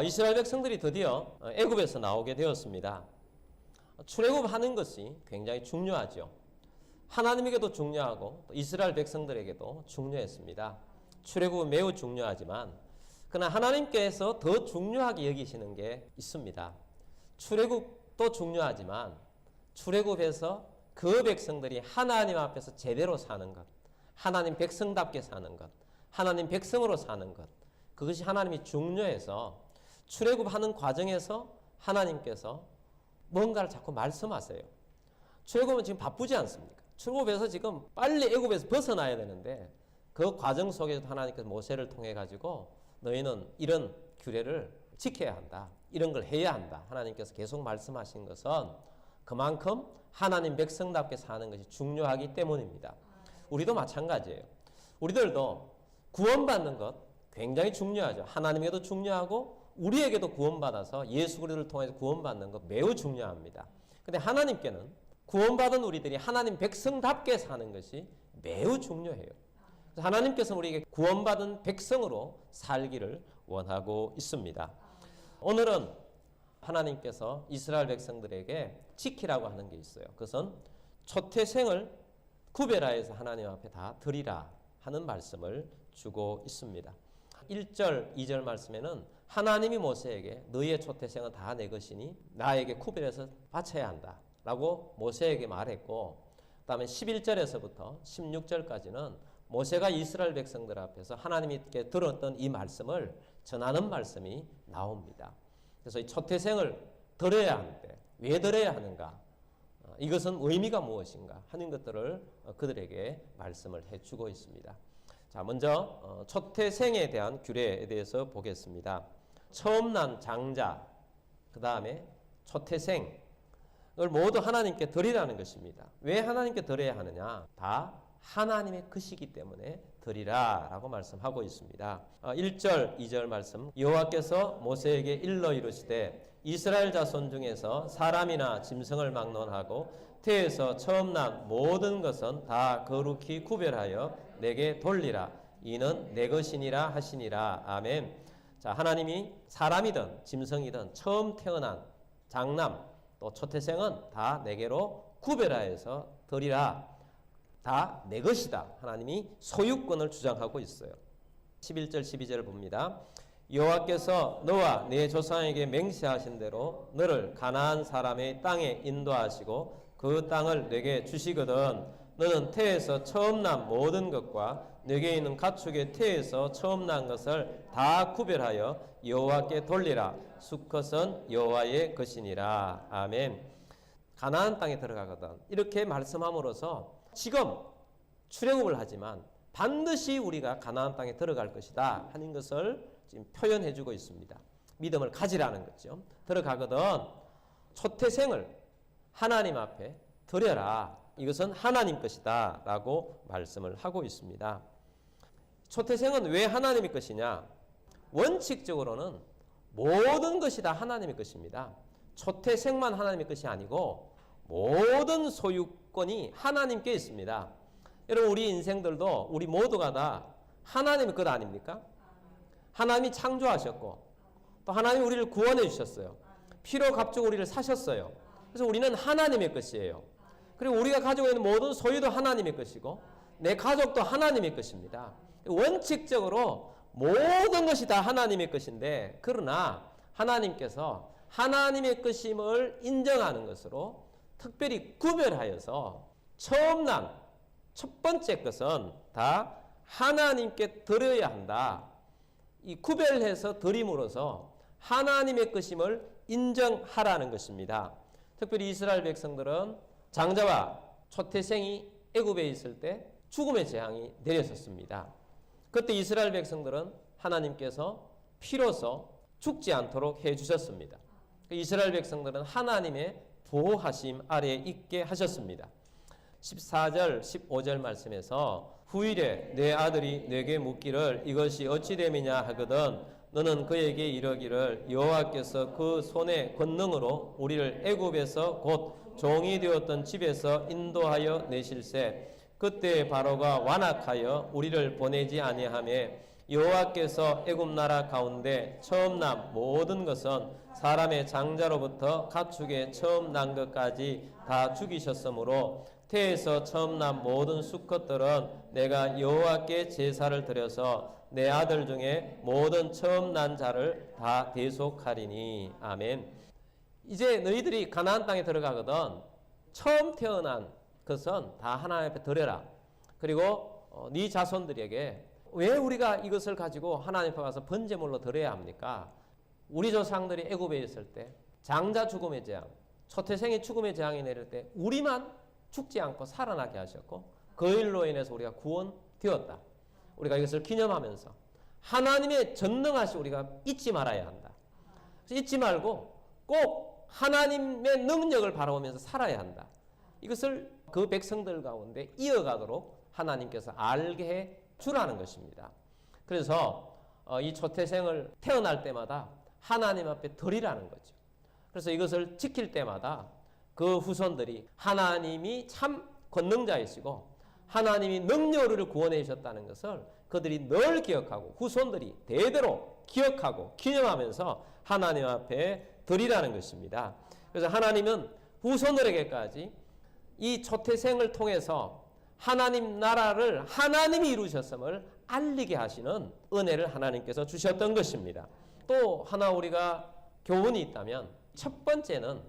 이스라엘 백성들이 드디어 애굽에서 나오게 되었습니다. 출애굽하는 것이 굉장히 중요하죠. 하나님에게도 중요하고 이스라엘 백성들에게도 중요했습니다. 출애굽은 매우 중요하지만 그러나 하나님께서 더 중요하게 여기시는 게 있습니다. 출애굽도 중요하지만 출애굽에서 그 백성들이 하나님 앞에서 제대로 사는 것, 하나님 백성답게 사는 것, 하나님 백성으로 사는 것, 그것이 하나님이 중요해서 출애굽하는 과정에서 하나님께서 뭔가를 자꾸 말씀하세요. 출애굽은 지금 바쁘지 않습니까? 출애굽에서 지금 빨리 애굽에서 벗어나야 되는데 그 과정 속에서 하나님께서 모세를 통해 가지고 너희는 이런 규례를 지켜야 한다. 이런 걸 해야 한다. 하나님께서 계속 말씀하신 것은 그만큼 하나님 백성답게 사는 것이 중요하기 때문입니다. 우리도 마찬가지예요. 우리들도 구원받는 것 굉장히 중요하죠. 하나님에게도 중요하고 우리에게도 구원받아서 예수 그리스도를 통해서 구원받는 것 매우 중요합니다. 그런데 하나님께는 구원받은 우리들이 하나님 백성답게 사는 것이 매우 중요해요. 하나님께서는 우리에게 구원받은 백성으로 살기를 원하고 있습니다. 오늘은 하나님께서 이스라엘 백성들에게 지키라고 하는 게 있어요. 그것은 초태생을 구별하여서 하나님 앞에 다 드리라 하는 말씀을 주고 있습니다. 1절, 2절 말씀에는 하나님이 모세에게 너희의 초태생은 다 내 것이니 나에게 구별해서 바쳐야 한다 라고 모세에게 말했고, 그 다음에 11절에서부터 16절까지는 모세가 이스라엘 백성들 앞에서 하나님께 들었던 이 말씀을 전하는 말씀이 나옵니다. 그래서 이 초태생을 드려야 하는데 왜 드려야 하는가, 이것은 의미가 무엇인가 하는 것들을 그들에게 말씀을 해주고 있습니다. 자, 먼저 초태생에 대한 규례에 대해서 보겠습니다. 처음 난 장자, 그 다음에 초태생을 모두 하나님께 드리라는 것입니다. 왜 하나님께 드려야 하느냐? 다 하나님의 것이기 때문에 드리라 라고 말씀하고 있습니다. 1절, 2절 말씀, 여호와께서 모세에게 일러 이르시되 이스라엘 자손 중에서 사람이나 짐승을 막론하고 태에서 처음 난 모든 것은 다 거룩히 구별하여 내게 돌리라. 이는 내 것이니라 하시니라. 아멘. 자, 하나님이 사람이든 짐승이든 처음 태어난 장남 또 초태생은 다 내게로 구별하여서 드리라. 다 내 것이다. 하나님이 소유권을 주장하고 있어요. 11절 12절을 봅니다. 여호와께서 너와 네 조상에게 맹세하신 대로 너를 가나안 사람의 땅에 인도하시고 그 땅을 내게 주시거든 너는 태에서 처음 난 모든 것과 내게 있는 가축의 태에서 처음 난 것을 다 구별하여 여호와께 돌리라. 수컷은 여호와의 것이니라. 아멘. 가나안 땅에 들어가거든 이렇게 말씀함으로써 지금 출애굽을 하지만 반드시 우리가 가나안 땅에 들어갈 것이다 하는 것을 지금 표현해 주고 있습니다. 믿음을 가지라는 거죠. 들어가거든 초태생을 하나님 앞에 드려라. 이것은 하나님 것이다 라고 말씀을 하고 있습니다. 초태생은 왜 하나님의 것이냐? 원칙적으로는 모든 것이 다 하나님의 것입니다. 초태생만 하나님의 것이 아니고 모든 소유권이 하나님께 있습니다. 여러분, 우리 인생들도 우리 모두가 다 하나님의 것 아닙니까? 하나님이 창조하셨고 또 하나님이 우리를 구원해 주셨어요. 피로 값주고 우리를 사셨어요. 그래서 우리는 하나님의 것이에요. 그리고 우리가 가지고 있는 모든 소유도 하나님의 것이고 내 가족도 하나님의 것입니다. 원칙적으로 모든 것이 다 하나님의 것인데, 그러나 하나님께서 하나님의 것임을 인정하는 것으로 특별히 구별하여서 처음 난 첫 번째 것은 다 하나님께 드려야 한다. 이 구별해서 드림으로써 하나님의 것임을 인정하라는 것입니다. 특별히 이스라엘 백성들은 장자와 초태생이 애굽에 있을 때 죽음의 재앙이 내렸었습니다. 그때 이스라엘 백성들은 하나님께서 피로써 죽지 않도록 해주셨습니다. 이스라엘 백성들은 하나님의 보호하심 아래에 있게 하셨습니다. 14절 15절 말씀에서 후일에 내 아들이 내게 묻기를 이것이 어찌 됨이냐 하거든 너는 그에게 이르기를 여호와께서 그 손의 권능으로 우리를 애굽에서 곧 종이 되었던 집에서 인도하여 내실세 그때 바로가 완악하여 우리를 보내지 아니하매 여호와께서 애굽 나라 가운데 처음 난 모든 것은 사람의 장자로부터 가축의 처음 난 것까지 다 죽이셨으므로 태에서 처음 난 모든 수컷들은 내가 여호와께 제사를 드려서 내 아들 중에 모든 처음 난 자를 다 대속하리니. 아멘. 이제 너희들이 가나안 땅에 들어가거든 처음 태어난 것은 다 하나님 앞에 드려라. 그리고 네 자손들에게 왜 우리가 이것을 가지고 하나님 앞에 가서 번제물로 드려야 합니까? 우리 조상들이 애굽에 있을 때 장자 죽음의 재앙, 초태생이 죽음의 재앙이 내릴 때 우리만 죽지 않고 살아나게 하셨고 그 일로 인해서 우리가 구원되었다. 우리가 이것을 기념하면서 하나님의 전능하시 우리가 잊지 말아야 한다. 잊지 말고 꼭 하나님의 능력을 바라보면서 살아야 한다. 이것을 그 백성들 가운데 이어가도록 하나님께서 알게 해 주라는 것입니다. 그래서 이 초태생을 태어날 때마다 하나님 앞에 드리라는 거죠. 그래서 이것을 지킬 때마다 그 후손들이 하나님이 참 권능자이시고 하나님이 능력으로 구원해 주셨다는 것을 그들이 늘 기억하고 후손들이 대대로 기억하고 기념하면서 하나님 앞에 드리라는 것입니다. 그래서 하나님은 후손들에게까지 이 초태생을 통해서 하나님 나라를 하나님이 이루셨음을 알리게 하시는 은혜를 하나님께서 주셨던 것입니다. 또 하나 우리가 교훈이 있다면 첫 번째는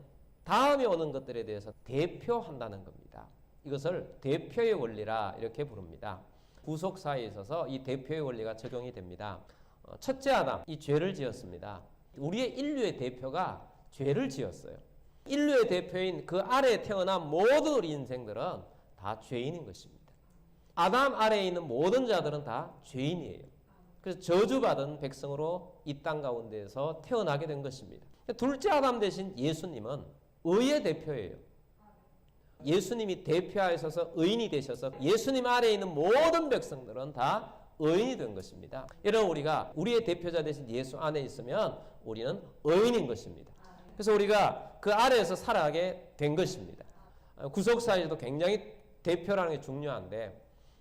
다음에 오는 것들에 대해서 대표한다는 겁니다. 이것을 대표의 원리라 이렇게 부릅니다. 구속사에 있어서 이 대표의 원리가 적용이 됩니다. 첫째 아담, 이 죄를 지었습니다. 우리의 인류의 대표가 죄를 지었어요. 인류의 대표인 그 아래에 태어난 모든 우리 인생들은 다 죄인인 것입니다. 아담 아래에 있는 모든 자들은 다 죄인이에요. 그래서 저주받은 백성으로 이 땅 가운데에서 태어나게 된 것입니다. 둘째 아담 대신 예수님은 의의 대표예요. 예수님이 대표하셔서 의인이 되셔서 예수님 아래에 있는 모든 백성들은 다 의인이 된 것입니다. 여러분 우리가 우리의 대표자 대신 예수 안에 있으면 우리는 의인인 것입니다. 그래서 우리가 그 아래에서 살아가게 된 것입니다. 구속사에도 굉장히 대표라는 게 중요한데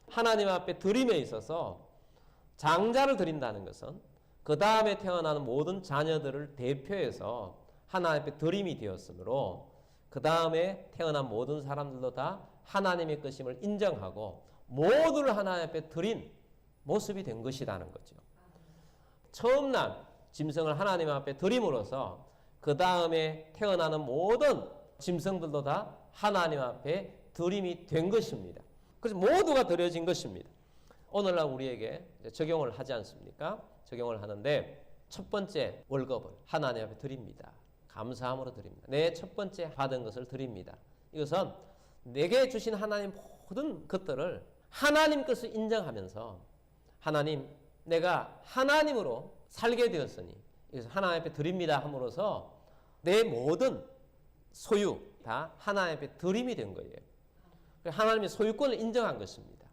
하나님 앞에 드림에 있어서 장자를 드린다는 것은 그 다음에 태어나는 모든 자녀들을 대표해서 하나님 앞에 드림이 되었으므로 그 다음에 태어난 모든 사람들도 다 하나님의 것임을 인정하고 모두를 하나님 앞에 드린 모습이 된 것이라는 거죠. 처음 난 짐승을 하나님 앞에 드림으로써 그 다음에 태어나는 모든 짐승들도 다 하나님 앞에 드림이 된 것입니다. 그래서 모두가 드려진 것입니다. 오늘날 우리에게 적용을 하지 않습니까? 적용을 하는데 첫 번째 월급을 하나님 앞에 드립니다. 감사함으로 드립니다. 내 첫 번째 받은 것을 드립니다. 이것은 내게 주신 하나님 모든 것들을 하나님 것을 인정하면서 하나님 내가 하나님으로 살게 되었으니 이것을 하나님 앞에 드립니다 함으로써 내 모든 소유 다 하나님 앞에 드림이 된 거예요. 하나님의 소유권을 인정한 것입니다.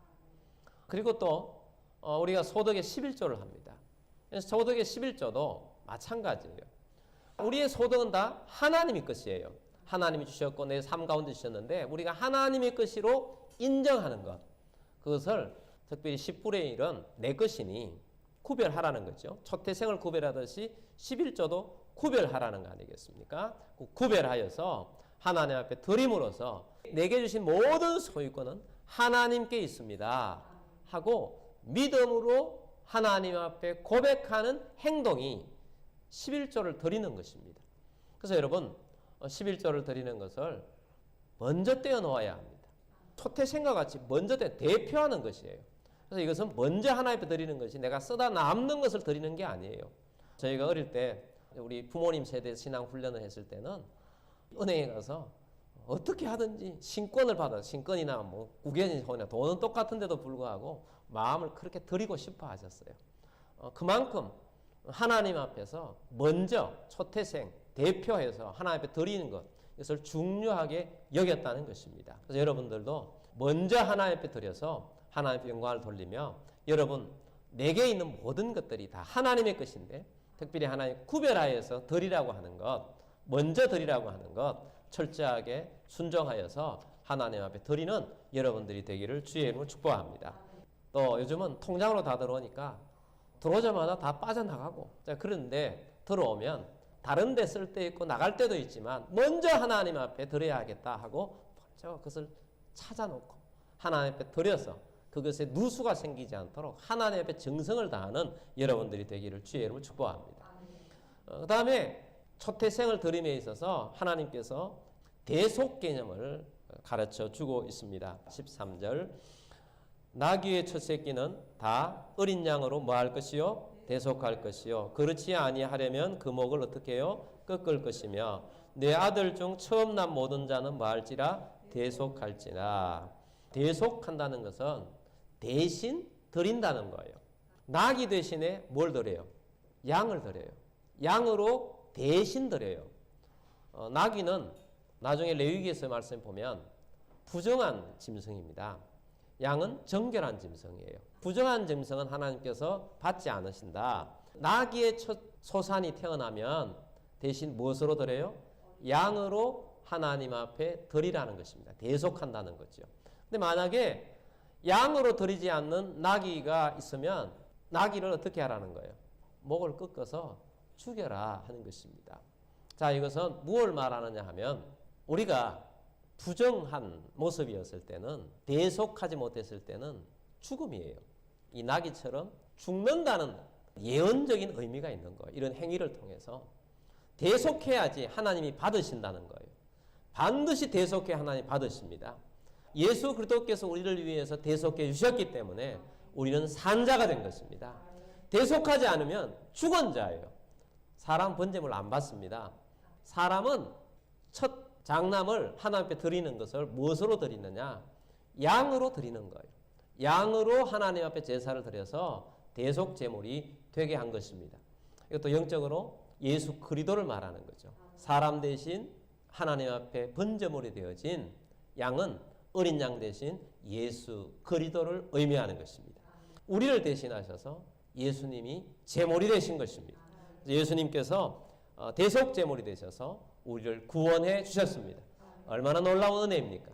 그리고 또 우리가 소득의 11조를 합니다. 소득의 11조도 마찬가지예요. 우리의 소득은 다 하나님의 것이에요. 하나님이 주셨고 내 삶 가운데 주셨는데 우리가 하나님의 것으로 인정하는 것, 그것을 특별히 10분의 1은 내 것이니 구별하라는 거죠. 초태생을 구별하듯이 11조도 구별하라는 거 아니겠습니까? 구별하여서 하나님 앞에 드림으로써 내게 주신 모든 소유권은 하나님께 있습니다 하고 믿음으로 하나님 앞에 고백하는 행동이 11조를 드리는 것입니다. 그래서 여러분 11조를 드리는 것을 먼저 떼어놓아야 합니다. 초태생과 같이 먼저 대표하는 것이에요. 그래서 이것은 먼저 하나님 앞에 드리는 것이 내가 쓰다 남는 것을 드리는 게 아니에요. 저희가 어릴 때 우리 부모님 세대 신앙 훈련을 했을 때는 은행에 가서 어떻게 하든지 신권을 받아 신권이나 뭐 국연이나 돈은 똑같은데도 불구하고 마음을 그렇게 드리고 싶어 하셨어요. 그만큼 하나님 앞에서 먼저 초태생 대표해서 하나님 앞에 드리는 것, 이것을 중요하게 여겼다는 것입니다. 그래서 여러분들도 먼저 하나님 앞에 드려서 하나님 앞에 영광을 돌리며 여러분 내게 있는 모든 것들이 다 하나님의 것인데 특별히 하나님 구별하여서 드리라고 하는 것, 먼저 드리라고 하는 것 철저하게 순종하여서 하나님 앞에 드리는 여러분들이 되기를 주의 이름으로 축복합니다. 또 요즘은 통장으로 다 들어오니까 들어오자마자 다 빠져나가고. 자, 그런데 들어오면 다른 데 쓸 때 있고 나갈 때도 있지만 먼저 하나님 앞에 드려야겠다 하고 제가 그것을 찾아놓고 하나님 앞에 드려서 그것에 누수가 생기지 않도록 하나님 앞에 정성을 다하는 여러분들이 되기를 주의 이름으로 축복합니다. 그 다음에 초태생을 드림에 있어서 하나님께서 대속 개념을 가르쳐 주고 있습니다. 13절 나귀의 첫 새끼는 다 어린 양으로 뭐 할 것이요? 대속할 것이요. 그렇지 아니하려면 그 목을 어떻게 해요? 꺾을 것이며 내 아들 중 처음 난 모든 자는 뭐 할지라? 대속할지라. 대속한다는 것은 대신 드린다는 거예요. 나귀 대신에 뭘 드려요? 양을 드려요. 양으로 대신 드려요. 나귀는 나중에 레위기에서 말씀 보면 부정한 짐승입니다. 양은 정결한 짐승이에요. 부정한 짐승은 하나님께서 받지 않으신다. 나귀의 첫 소산이 태어나면 대신 무엇으로 드려요? 양으로 하나님 앞에 드리라는 것입니다. 대속한다는 거죠. 근데 만약에 양으로 드리지 않는 나귀가 있으면 나귀를 어떻게 하라는 거예요? 목을 꺾어서 죽여라 하는 것입니다. 자, 이것은 무엇을 말하느냐 하면 우리가 부정한 모습이었을 때는 대속하지 못했을 때는 죽음이에요. 이 나귀처럼 죽는다는 예언적인 의미가 있는 거예요. 이런 행위를 통해서 대속해야지 하나님이 받으신다는 거예요. 반드시 대속해 하나님 받으십니다. 예수 그리스도께서 우리를 위해서 대속해 주셨기 때문에 우리는 산자가 된 것입니다. 대속하지 않으면 죽은 자예요. 사람 번제물 안 받습니다. 사람은 첫 장남을 하나님 앞에 드리는 것을 무엇으로 드리느냐? 양으로 드리는 거예요. 양으로 하나님 앞에 제사를 드려서 대속 제물이 되게 한 것입니다. 이것도 영적으로 예수 그리스도를 말하는 거죠. 사람 대신 하나님 앞에 번제물이 되어진 양은 어린 양 대신 예수 그리스도를 의미하는 것입니다. 우리를 대신하셔서 예수님이 제물이 되신 것입니다. 예수님께서 대속 제물이 되셔서 우리를 구원해 주셨습니다. 얼마나 놀라운 은혜입니까?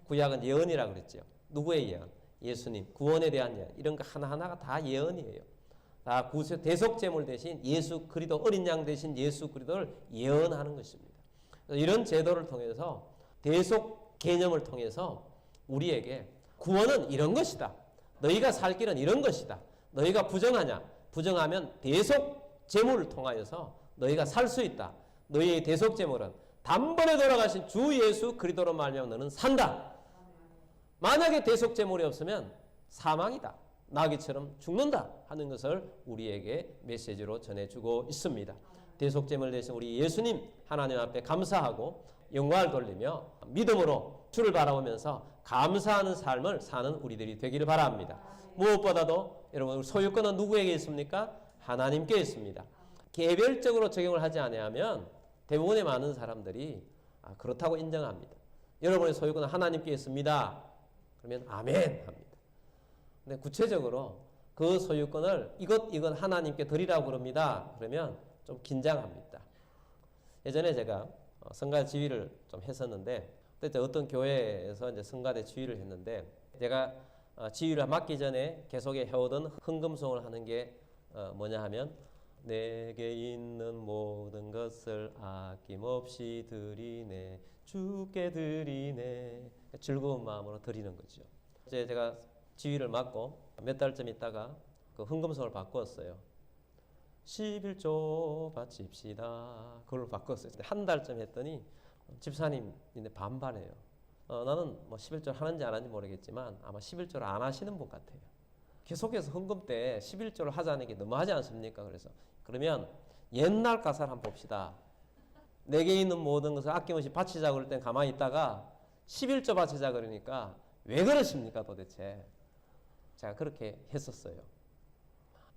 구약은 예언이라고 그랬죠. 누구의 예언? 예수님 구원에 대한 예언. 이런 거 하나하나가 다 예언이에요. 다 대속 제물 대신 예수 그리스도 어린 양 대신 예수 그리스도를 예언하는 것입니다. 이런 제도를 통해서 대속 개념을 통해서 우리에게 구원은 이런 것이다. 너희가 살 길은 이런 것이다. 너희가 부정하냐? 부정하면 대속 제물을 통하여서 너희가 살 수 있다. 너희의 대속 제물은 단번에 돌아가신 주 예수 그리스도로 말미암아 너는 산다. 만약에 대속 제물이 없으면 사망이다. 나귀처럼 죽는다 하는 것을 우리에게 메시지로 전해주고 있습니다. 대속 제물 대신 우리 예수님 하나님 앞에 감사하고 영광을 돌리며 믿음으로 주를 바라보면서 감사하는 삶을 사는 우리들이 되기를 바랍니다. 무엇보다도 여러분 소유권은 누구에게 있습니까? 하나님께 있습니다. 개별적으로 적용을 하지 아니하면 대부분의 많은 사람들이 그렇다고 인정합니다. 여러분의 소유권은 하나님께 있습니다. 그러면 아멘 합니다. 근데 구체적으로 그 소유권을 이것 하나님께 드리라고 그럽니다. 그러면 좀 긴장합니다. 예전에 제가 성가 지휘를 좀 했었는데 그때 어떤 교회에서 이제 성가대 지휘를 했는데 제가 지휘를 맡기 전에 계속 해오던 헌금송을 하는 게 뭐냐 하면 내게 있는 모든 것을 아낌없이 드리네 주께 드리네 즐거운 마음으로 드리는 거죠. 이제 제가 지휘를 맡고 몇 달쯤 있다가 그 헌금송을 바꿨어요. 11조 바칩시다. 그걸로 바꿨어요. 한 달쯤 했더니 집사님인데 반반해요. 나는 뭐 11조 하는지 안 하는지 모르겠지만 아마 11조를 안 하시는 분 같아요. 계속해서 헌금 때 11조를 하자는 게 너무하지 않습니까? 그러면 옛날 가사를 한번 봅시다. 내게 있는 모든 것을 아낌없이 바치자 그럴 땐 가만히 있다가 11조 바치자 그러니까 왜 그러십니까 도대체? 제가 그렇게 했었어요.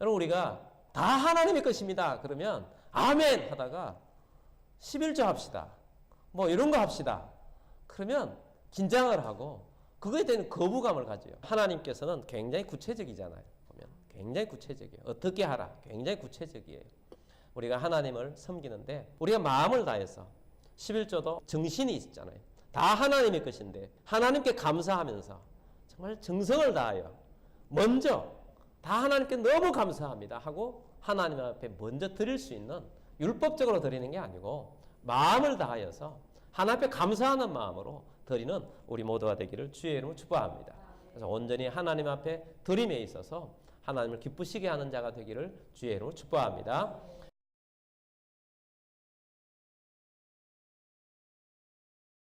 여러분 우리가 다 하나님의 것입니다. 그러면 아멘 하다가 11조 합시다. 뭐 이런 거 합시다. 그러면 긴장을 하고 그거에 대한 거부감을 가져요. 하나님께서는 굉장히 구체적이잖아요. 보면 굉장히 구체적이에요. 어떻게 하라. 굉장히 구체적이에요. 우리가 하나님을 섬기는데 우리가 마음을 다해서 11조도 정신이 있잖아요. 다 하나님의 것인데 하나님께 감사하면서 정말 정성을 다하여 먼저 다 하나님께 너무 감사합니다 하고 하나님 앞에 먼저 드릴 수 있는, 율법적으로 드리는 게 아니고 마음을 다하여서 하나님 앞에 감사하는 마음으로 드리는 우리 모두가 되기를 주의 이름으로 축복합니다. 그래서 온전히 하나님 앞에 드림에 있어서 하나님을 기쁘시게 하는 자가 되기를 주의 이름으로 축복합니다.